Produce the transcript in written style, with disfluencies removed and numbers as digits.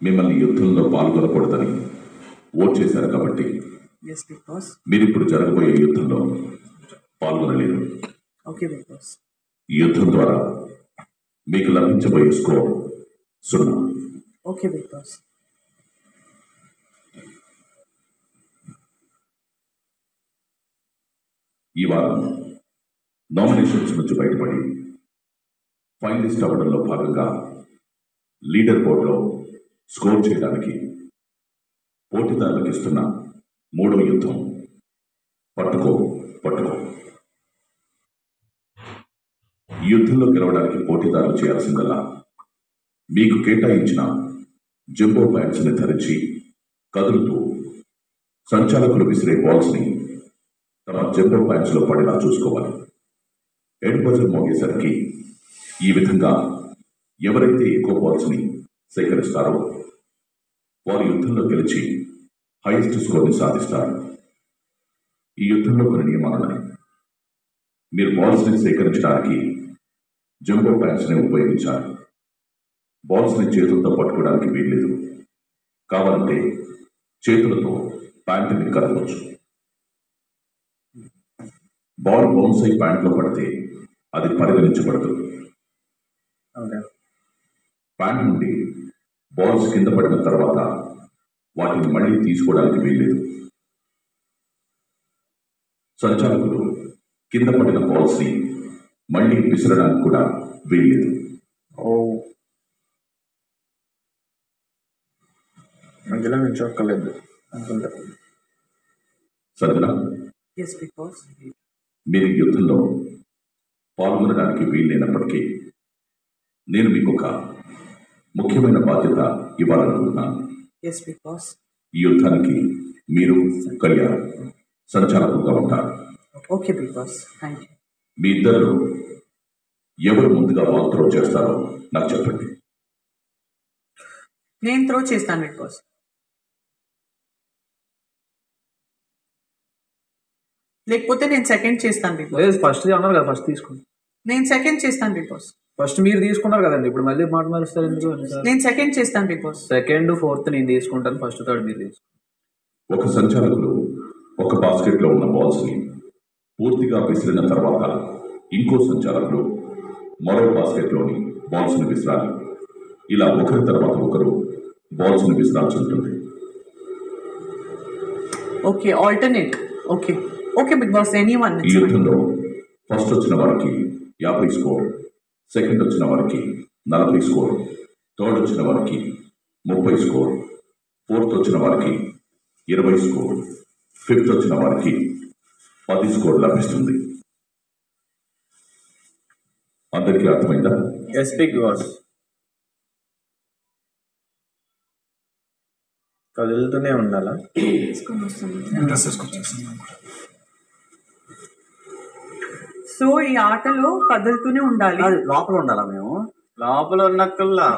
మిమ్మల్ని యుద్ధంలో పాల్గొనకూడదని ఓట్ చేశారు కాబట్టి మీరు ఇప్పుడు జరగబోయే యుద్ధంలో పాల్గొనలేరు. ఈ యుద్ధం ద్వారా మీకు లభించబోయే స్కోర్ 0. ఈ వారం నామినేషన్స్ నుంచి బయటపడి ఫైనలిస్ట్ అవ్వడంలో భాగంగా లీడర్ బోర్డులో స్కోర్ చేయడానికి పోటీదారులకు ఇస్తున్న 3వ యుద్ధం పట్టుకో. ఈ యుద్ధంలో గెలవడానికి పోటీదారులు చేయాల్సిందల్లా మీకు కేటాయించిన జంబో ప్యాంట్స్ ని ధరించి కదులుతూ సంచాలకులు విసిరే బాల్స్ ని తమ జంబో ప్యాంట్స్ లో పడేలా చూసుకోవాలి. హెడ్ బజర్ మోగేసరికి ఈ విధంగా ఎవరైతే ఎక్కువ బాల్స్ ని సేకరిస్తారో వారు యుద్ధంలో గెలిచి హైయెస్ట్ స్కోర్ ని సాధిస్తారు. ఈ యుద్ధంలో కొన్ని నియమాలున్నాయి. మీరు బాల్స్ ని సేకరించడానికి జంబో ప్యాంట్స్ ని ఉపయోగించాలి. బాల్స్ ని చేతులతో పట్టుకోవడానికి వీల్లేదు. కావాలంటే చేతులతో ప్యాంటుని కదలవచ్చు. బాల్ బౌన్స్ అయి ప్యాంట్లో పడితే అది పరిగణించబడదు. ప్యాంట్ నుండి బాల్స్ కింద పడిన తర్వాత వాటిని మళ్ళీ తీసుకోవడానికి వీల్లేదు. సంచాలకులు కింద పడిన బాల్స్ ని మళ్ళీ విసరడానికి కూడా వీల్లేదు. మధ్యలో నిల్చోక్కర్లేదు అనుకుంటా. సరేనా? మీరు యుద్ధంలో పాల్గొనడానికి వీల్లేనప్పటికీ నేను మీకు ఒక ముఖ్యమైన బాధ్యత ఇవ్వాలనుకుంటున్నాను. ఈ యుద్ధానికి మీరు కళ్యాణ్ సంచాలకులుగా ఉంటారు. మీ ఇద్దరు ఎవరు ముందుగా బాల్ త్రో చేస్తారో నాకు చెప్పండి. నేను త్రో చేస్తాను బిగ్ బాస్. లేకపోతే నేను సెకండ్ చేస్తాను బిగ్ బాస్. ఫస్ట్ అన్నారు కదా, ఫస్ట్ తీసుకోండి. నేను సెకండ్ చేస్తాను బిగ్ బాస్. ఫస్ట్ మీరు తీసుకున్నారు కదండి, ఇప్పుడు మళ్ళీ మాట మారుస్తారు ఎందుకు? నేను సెకండ్ చేస్తాను బిగ్ బాస్. సెకండ్, ఫోర్త్ నేను తీసుకుంటాను, ఫస్ట్, థర్డ్ మీరు తీసుకుంటారు. ఒక సంచాలకులు ఒక బాస్కెట్ లో ఉన్న బాల్స్ ని పూర్తిగా విసిరిన తర్వాత ఇంకో సంచాలకులు మరో బాస్కెట్ లోని బాల్స్ ని విసిరాలి. ఇలా ఒకరి తర్వాత ఒకరు బాల్స్ ని విసిరాల్సి ఉంటుంది. Okay, alternate. Okay big boss, anyone. ఈ యుద్ధంలో ఫస్ట్ వచ్చిన వారికి 50 స్కోర్, సెకండ్ వచ్చిన వారికి 40 స్కోర్, థర్డ్ వచ్చిన వారికి 30 స్కోర్, ఫోర్త్ వచ్చిన వారికి 20 స్కోర్, ఫిఫ్త్ వచ్చిన వారికి 10 స్కోర్ లభిస్తుంది. అందరికీ అర్థమైందా? బిగ్ బాస్ కదులుతూనే ఉండాలా? సో ఈ ఆటలో కదులుతూనే ఉండాలి. లోపల ఉండాలా? మేము లోపల ఉన్నక్కల్లా